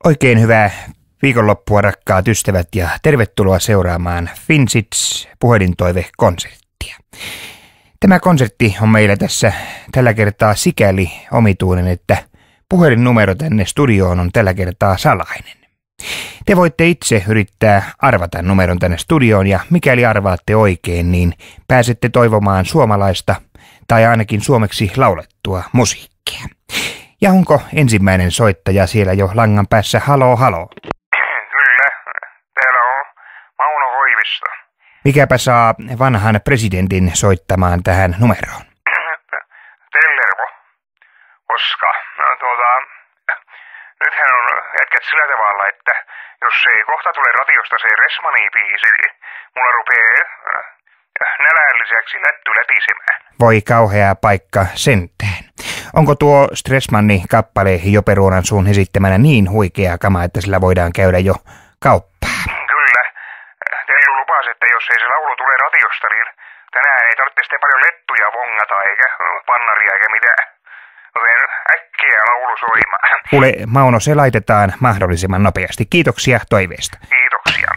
Oikein hyvää viikonloppua, rakkaat ystävät, ja tervetuloa seuraamaan Finsits puhelintoive-konserttia. Tämä konsertti on meillä tässä tällä kertaa sikäli omituinen, että puhelinnumero tänne studioon on tällä kertaa salainen. Te voitte itse yrittää arvata numeron tänne studioon, ja mikäli arvaatte oikein, niin pääsette toivomaan suomalaista tai ainakin suomeksi laulettua musiikkia. Ja onko ensimmäinen soittaja siellä jo langan päässä? Haloo, haloo. Kyllä, täällä on Mauno Hoivisto. Mikäpä saa vanhan presidentin soittamaan tähän numeroon? Tellervo. Koska, nythän on jätkät sillä tavalla, että jos ei kohta tule radiosta se Resmani-biisi, niin mulla rupee nälän lisäksi lätty lätisemään. Voi kauhea paikka sentään. Onko tuo Stressmanni-kappale Jope Ruonansuun esittämänä niin huikea kama, että sillä voidaan käydä jo kauppaa? Kyllä. Tellu lupasi, että jos ei se laulu tule radiosta, niin tänään ei tarvitse sitten paljon lettuja vongata, eikä pannaria eikä mitään. Joten äkkiä laulu soimaan. Kuule, Mauno, se laitetaan mahdollisimman nopeasti. Kiitoksia toiveesta. Kiitoksia.